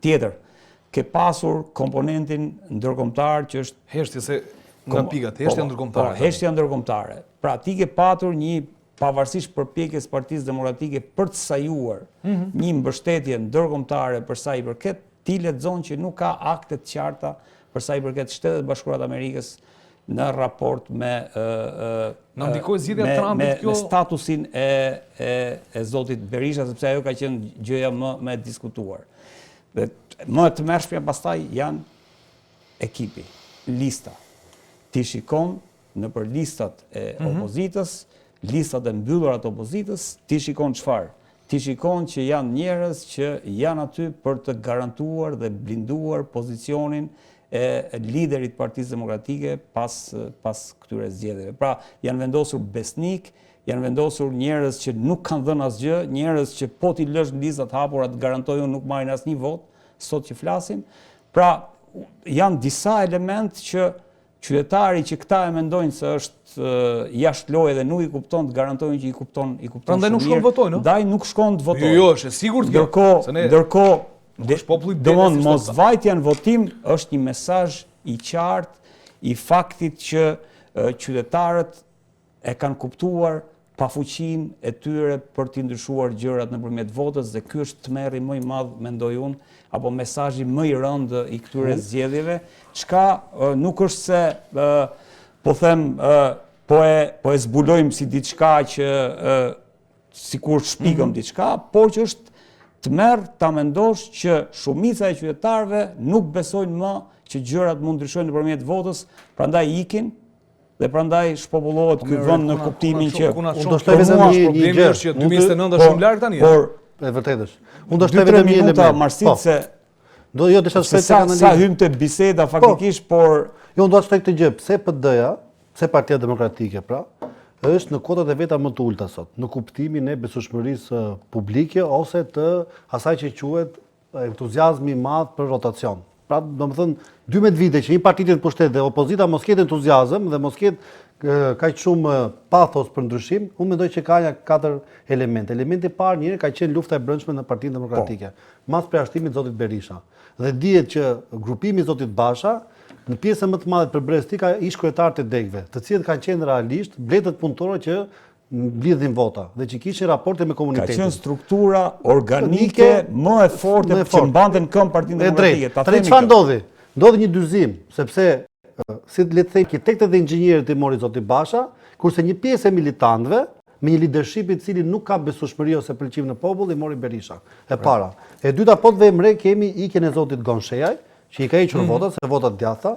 Tjetër, ke pasur komponentin ndërkombëtar që është heshtje se nga pikat, heshtja ndërkombëtare. Heshtja ndërkombëtare. Pra ti ke patur një pavarësisht përpjekjes Partisë Demokratike për të sajuar një mbështetje ndërkombëtare për sa i përket, ti lexon që nuk ka akte të qarta për sa i përket Shtetet Bashkuara të Amerikës në raport me na ndikoi zgjidhja e Trumpit kjo me statusin e zotit Berisha, sepse ajo ka qenë gjëja më e diskutuar. Dhe më të mërshpja pastaj janë ekipi, lista. Ti shikon nëpër listat e opozitës, listat e mbyllura të opozitës, ti shikon çfarë? Ti shikon që janë njerëz që janë aty për të garantuar dhe blinduar pozicionin e liderit Partisë Demokratike pas këtyre zgjedhjeve. Pra, janë vendosur besnik, janë vendosur njerëz që nuk kanë dhënë asgjë, njerëz që po t'i lësh në listat hapura të garantojnë nuk marrin asnjë vot, sot që flasim. Pra, janë disa element që qytetari që këta e mendojnë se është jashtë loje dhe nuk i kupton, të garantojnë që i kupton prandaj nuk shkon të votojnë, ndaj nuk shkon të votojnë. Jo, është sigurt kjo. Ndërkohë, mosvajtja në votim është një mesazh i qartë i faktit që qytetarët e kanë kuptuar pafuqinë e tyre për t'i ndryshuar gjërat nëpërmjet votës dhe ky është tmerri më i madh, mendoj unë, apo mesazhi më i rëndë i këtyre zgjedhjeve, çka nuk është se po them po e zbulojmë si diçka që sikur shpikëm diçka, por që është tmerr ta mendosh që shumica e qytetarëve nuk besojnë më që gjërat mund ndryshojnë nëpërmjet votës, prandaj ikin. Dhe prandaj shpopullohet ky vend në kuptimin që unë do shtoj vetëm një gjë që 2009 është shumë larg tani. Por e vërtetësh. Unë do shtoj vetëm një element. Marsit se do jo desha të sa hym te biseda faktikisht, por jo unë do të shtoj këtë gjë, pse PD-ja, pse Partia Demokratike pra, është në kotat e veta më të ulta sot, në kuptimin e besueshmërisë publike ose të asaj që quhet entuziazmi i madh për rotacion. Pra, domethënë 12 vite që një parti të pushtet dhe opozita mos ketë entuziazëm dhe mos ketë kaq shumë pathos për ndryshim, unë mendoj që ka 4 elemente. Elementi i parë njëri ka qenë lufta e brendshme në Partinë Demokratike, mas përjashtimit të zotit Berisha. Dhe dihet që grupimi i zotit Basha në pjesën më të madhe të përbërës tij ka ish kryetarë të degëve, të cilët kanë qenë realisht mbledhët punëtorë që mblidhin vota dhe që kishin raporte me komunitetin. Ka qenë struktura organike më e forte që mbante në këmbë Partinë Demokratike. Tani çfarë ndodhi? Ndodhi një dyzim, sepse si le të them arkitektët dhe inxhinierët i mori zoti Basha, kurse një pjesë e militantëve me një leadership i cili nuk ka besueshmëri ose pëlqim në popull i mori Berisha. E para. E dyta, po të vëmë re, kemi ikjen e zotit Gonshejaj, që i ka hequr votat, se votat djatha.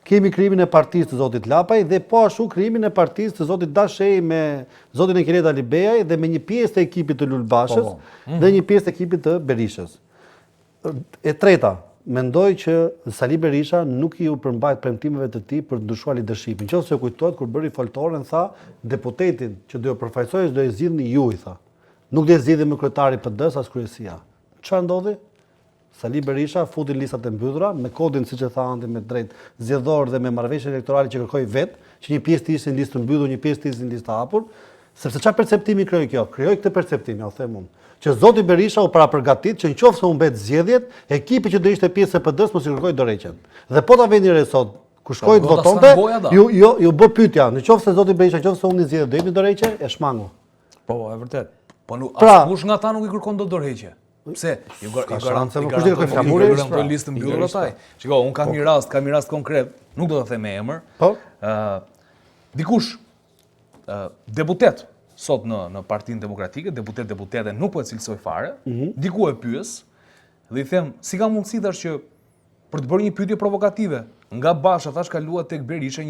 Kemi krijimin e partisë të zotit Lapaj dhe po ashtu krijimin e partisë të zotit Dashej me zotin Enkiret Alibejaj dhe me një pjesë të ekipit të Lulbashës dhe një pjesë të ekipit të Berishës. E treta, mendoj që Sali Berisha nuk i u përmbajt premtimeve të tij për të ndryshuar leadershipin. Nëse kujtohet kur bëri foltorën tha, deputetin që do të përfaqësojë do e zgjidhni ju, i tha. Nuk do e zgjidhni më kryetari PD-s as kryesia. Çfarë ndodhi? Sali Berisha futi listat e mbyllura me kodin siç e tha Andi me drejt zgjedhor dhe me marrëveshje elektorale që kërkoi vet, që një pjesë të ishin në listë të mbyllur, një pjesë të ishin në listë të hapur, sepse çfarë perceptimi krijoi kjo? Krijoi këtë perceptim, u them unë, që zoti Berisha u parapërgatit që nëse u mbet zgjedhjet, ekipi që do ishte pjesë e PD-s mos i kërkoi dorëheqjen. Dhe po ta veni re sot, kur shkoi të votonte, ju bë pyetja, nëse zoti Berisha, nëse unë zgjedh do jemi dorëheqje, e shmangu. Po, e vërtet. Po askush nga ata nuk i kërkon dot dorëheqje. Pse? I garantoj listë mbyllur ataj. Shiko, un kam një rast konkret, nuk do ta them me emër. Po. Dikush deputet sot në Partinë Demokratike, deputete nuk po e cilësoj fare, diku e pyes dhe i them, si ka mundësi tash që për të bërë një pyetje provokative, nga Basha thash kaluat tek Berisha,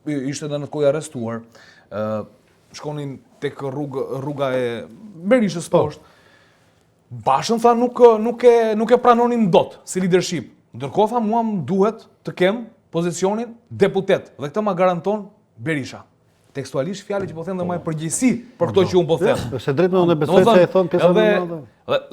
ishte në kohë arrestuar, shkonin tek rruga e Berishës poshtë. Bashën tha nuk e pranonin dot si leadership. Ndërkohë tha mua më duhet të kem pozicionin deputet dhe këtë ma garanton Berisha. Tekstualisht fjalë që po them dhe më përgjegjësi për këto që un po them. Është drejt më unë besoj se e thon pjesën më madhe.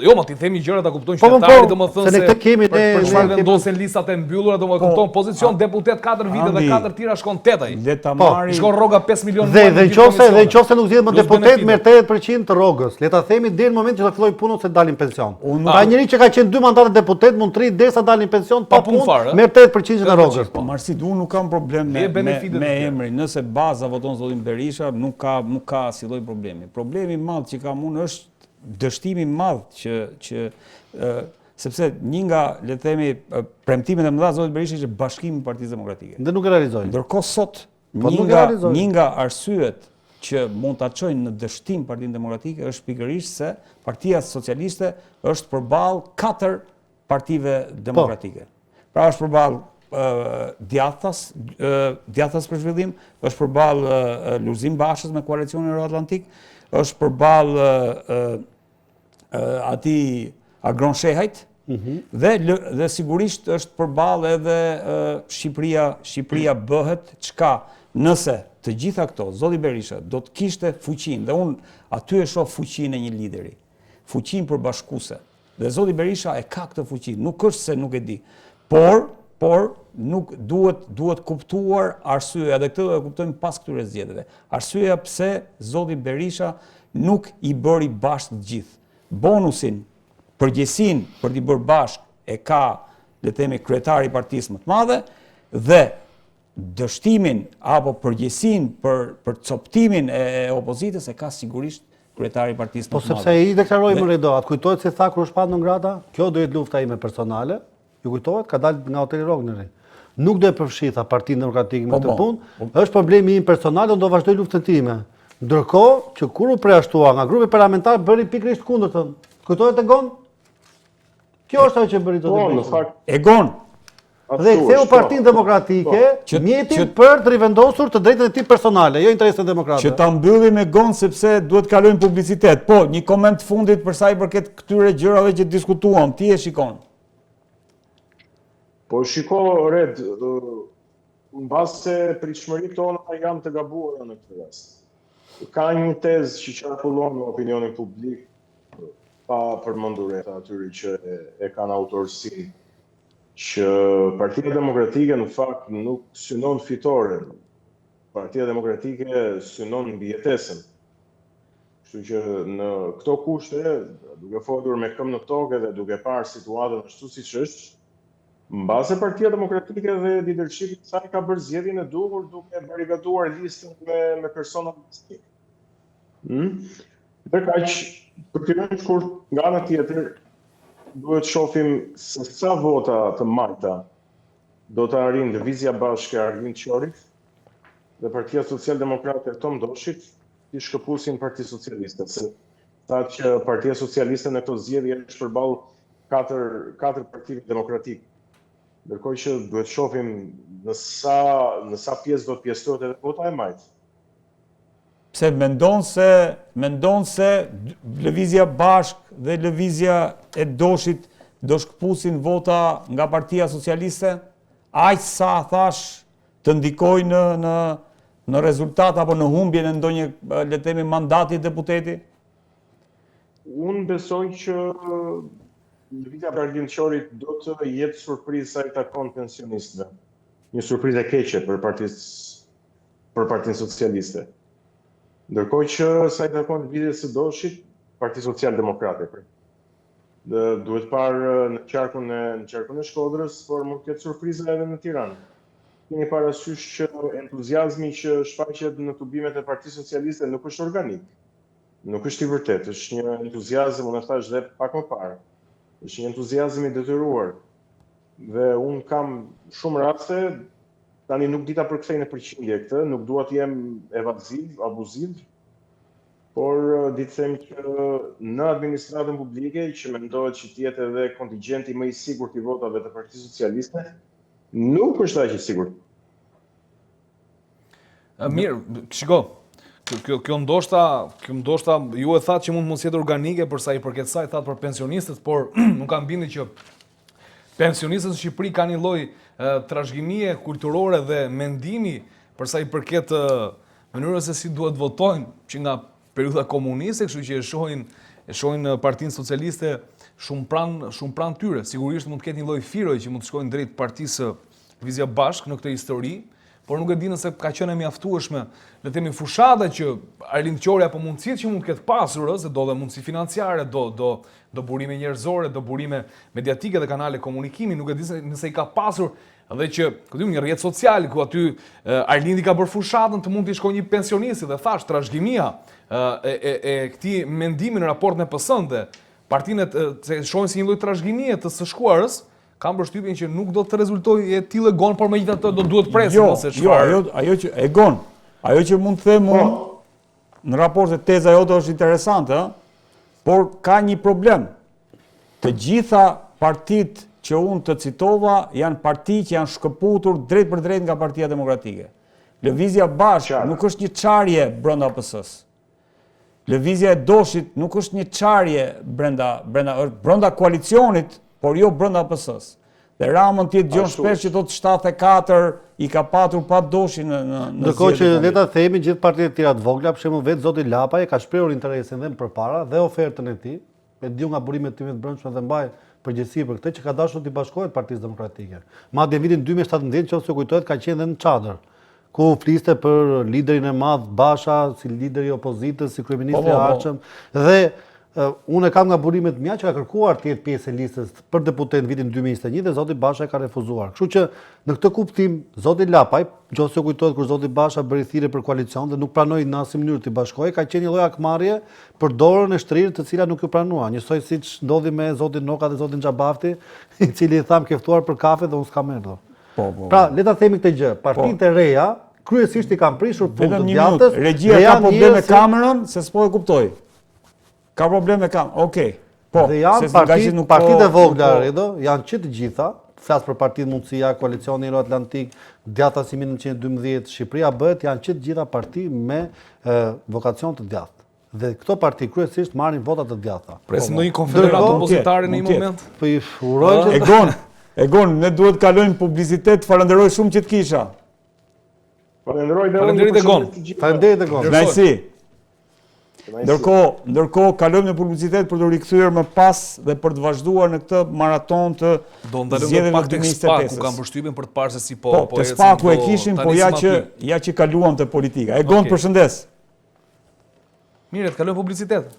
Jo, ma ti themi gjëra ta kuptojnë Po, qytetarët, domethënë se ne këtë kemi, për çfarë ne vendosen listat e mbyllura, domethënë kupton pozicion deputet 4 vite dhe 4 tira shkon 8 ai. Le ta marri. Shkon rroga 5 milionë. Dhe nëse nuk zgjedhet më Plus deputet benefite. me 80% të rrogës, le ta themi deri në moment që ta filloj punën se dalin pension. Unë- Ka njëri që ka qenë 2 mandate deputet, mund të rrit derisa dalin pension pa Pa punë fare, punë me 80% të rrogës. Po Marsit, unë nuk kam problem Le benefitet me të tjera. emrin. Nëse baza voton zotin Berisha, nuk ka asnjë lloj problemi. Problemi i madh që kam unë është dështimi i madh që sepse një nga, le të themi, premtimet e mëdha zotit Berisha ishte bashkimi i Partisë Demokratike. Dhe nuk e realizojnë. Ndërkohë sot Po nuk e realizojnë. një nga arsyet që mund ta çojnë në dështim Partinë Demokratike është pikërisht se Partia Socialiste është përballë 4 partive demokratike. Pra është përballë Djathtas për zhvillim, është përballë Lulzim Bashës me koalicionin Euroatlantik, është përballë ati Agron Shehajt, dhe sigurisht është përballë edhe Shqipëria bëhet çka nëse të gjitha këto, zoti Berisha, do të kishte fuqinë, dhe unë aty e shoh fuqinë e një lideri, fuqinë përbashkuese. Dhe zoti Berisha e ka këtë fuqinë, nuk është se nuk e di, por nuk duhet kuptuar arsyeja, dhe këtë do e kuptojmë pas këtyre zgjedhjeve. Arsyeja pse zoti Berisha nuk i bëri bashkë të gjithë. Bonusin, përgjegjësinë për t'i bërë bashkë e ka, le të themi, kryetari i partisë më të madhe, dhe dështimin apo përgjegjësinë për coptimin e opozitës e ka sigurisht kryetari i partisë më Po të madhe. sepse i deklaroi më Redo, atë kujtohet se tha kur u shpat në ngrata, kjo do jetë lufta ime personale. Ju kujtohet, ka dalë nga hoteli Rogneri. Nuk do e përfshitha Partinë Demokratike me këtë punë, është problemi im personal, unë do vazhdoj luftën time. Ndërkohë që kur u përjashtua nga grupi parlamentar bëri pikërisht kundërtën. Kujtohet Egon? Kjo është ajo që bëri zoti Berisha. Egon, Dhe ktheu Partinë Demokratike mjetin për të rivendosur të drejtën e tij personale, jo interesin demokratë. që ta mbyllim Egon sepse duhet kalojmë publicitet. Po, një koment fundit për sa i përket këtyre gjërave që diskutuam, ti e shikon. Po shiko, Red, në bazë se pritshmëritë tona janë të gabuara në këtë rast. Ka një tezë që qarkullon në opinionin publik, pa përmendur atyri që e kanë autorësi, që Partia Demokratike në fakt nuk synon fitore. Partia Demokratike synon mbijetesën. Kështu që në këto kushte, duke folur me këmbë në tokë dhe duke parë situatën ashtu siç është, mbase Partia Demokratike dhe lidershipi i saj ka bërë zgjedhjen e duhur duke barikaduar listën me persona politik. Dhe kaq, përkëndër kur nga ana tjetër duhet shohim se sa vota të majta do të arrijë Lëvizja Bashke e Arlind Qorit dhe Partia Social-Demokrate e Tom Doshit i shkëpusin Partia Socialiste. Se sa që Partia Socialiste në këto zgjedhje është përballë 4 partive demokratike. Ndërkohë që duhet shohim në sa pjesë do të pjesëtohet edhe vota e majtë. Pse mendon se Lëvizja Bashk dhe Lëvizja e Doshit do shkëpusin vota nga Partia Socialiste? Aq sa thash të ndikojnë në rezultat apo në humbjen e ndonjë, le të themi, mandati deputeti? Unë besoj që Lëvizja Arlind Qorit do të jetë surpriza i takon pensionistëve. Një surprizë e keqe për Partinë Socialiste. Ndërkohë që sa i takon Lëvizjes së Doshit, Partia Social-Demokrate. Duhet parë në qarkun e Shkodrës, por mund të ketë surpriza edhe në Tiranë. Keni parasysh që entuziazmi që shfaqet në tubimet e Partisë Socialiste nuk është organik. Nuk është i vërtetë, është një entuziazëm, unë e thash dhe pak më parë. Është një entuziazëm i detyruar. Dhe unë kam shumë raste, tani nuk dita përkthej në përqindje këtë, nuk dua të jem evaziv, abuziv, por di të them që në administratën publike, që mendohet që të jetë edhe kontingjenti më i sigurt i votave të Partisë Socialiste, nuk është aq i sigurt. Mirë, shiko. Kjo ndoshta ju e thatë që mund mos jetë organike për sa i përket saj, thatë për pensionistët, por nuk kam bindje që pensionistët në Shqipëri kanë një lloj trashëgimie kulturore dhe mendimi për sa i përket mënyrës se si duhet votojnë që nga periudha komuniste, kështu që e shohin e shohin në Partinë Socialiste shumë pranë tyre. Sigurisht mund të ketë një lloj firoj që mund të shkojnë drejt Partisë Lëvizja Bashkë në këtë histori, por nuk e di nëse ka qenë e mjaftueshme, le të themi fushata që Arlind Qori apo mundësitë që mund të ketë pasur, se do dhe mundësi financiare, do burime njerëzore, do burime mediatike dhe kanale komunikimi, nuk e di nëse i ka pasur dhe që, një rrjet social, ku aty Arlindi ka bërë fushatën të mund të shkojë një pensionisti dhe thash, trashëgimia e këtij mendimi në raport me PS-n dhe partinë se shohin si një lloj trashëgimie të së shkuarës, kam përshtypjen që nuk do të rezultojë e tillë gon, por megjithatë do duhet presim ose çfarë. Jo, ajo që e gon, ajo që mund të them unë në raport se teza jote është interesante, por ka një problem. Të gjitha partitë që unë të citova janë parti që janë shkëputur drejt për drejt nga Partia Demokratike. Lëvizja Bashkë nuk është një çarje brenda PS-s. Lëvizja e Doshit nuk është një çarje brenda koalicionit, por jo brenda PS-s. Dhe Ramën ti dëgjon shpesh që do të 74 i ka patur pa Doshin në ndërkohë që le ta themi gjithë partitë e tjera të vogla, për shembull vetë zoti Lapaj ka shprehur interesin dhe më përpara dhe ofertën e tij, e diu nga burimet time të brendshme dhe mbaj përgjegjësi për këtë që ka dashur të bashkohet Partisë Demokratike. Madje vitin 2017, nëse kujtohet, ka qenë edhe në çadër, ku fliste për liderin e madh Basha, si lideri i opozitës, si kryeministri i Arçëm dhe unë kam nga burimet mia që ka kërkuar të jetë pjesë e listës për deputet në vitin 2021 dhe zoti Basha e ka refuzuar. Kështu që në këtë kuptim zoti Lapaj, nëse kujtohet kur zoti Basha bëri thirrje për koalicion dhe nuk pranoi në asnjë mënyrë të bashkohej, ka qenë një lloj akmarrje për dorën e shtrirë të cila nuk ju pranua. Njësoj siç ndodhi me zotin Noka dhe zotin Xhabafti, i cili i tham ke ftuar për kafe dhe unë s'kam erdhur. Pra, le ta themi këtë gjë, partitë e reja kryesisht i kanë prishur punë të djathtës. Regjia ka problem me kamerën, se s'po e kuptoj. Ka probleme kam, okej. Po, dhe janë partitë e vogla, Redo, janë që të gjitha, flas për Partitë Mundësia, Koalicioni Euro-Atlantik, Djatha si 1912, Shqipëria bëhet, janë që të gjitha parti me vokacion të djathtë. Dhe këto parti kryesisht marrin vota të djathta. Presim ndonjë konfederat opozitare në një moment. Po i uroj që Egon, ne duhet të kalojmë publicitet, falenderoj shumë që të kisha. Faleminderit Egon. Faleminderit Egon. Kënaqësi. Ndërkohë kalojmë në publicitet për të rikthyer më pas dhe për të vazhduar në këtë maraton të zgjedhjeve pak tek SPAK, ku kanë përshtypjen për të parë se si po ecën. SPAK-u e kishin, po ja që kaluam te politika. Egon, përshëndes. Mirë, të kalojmë publicitet.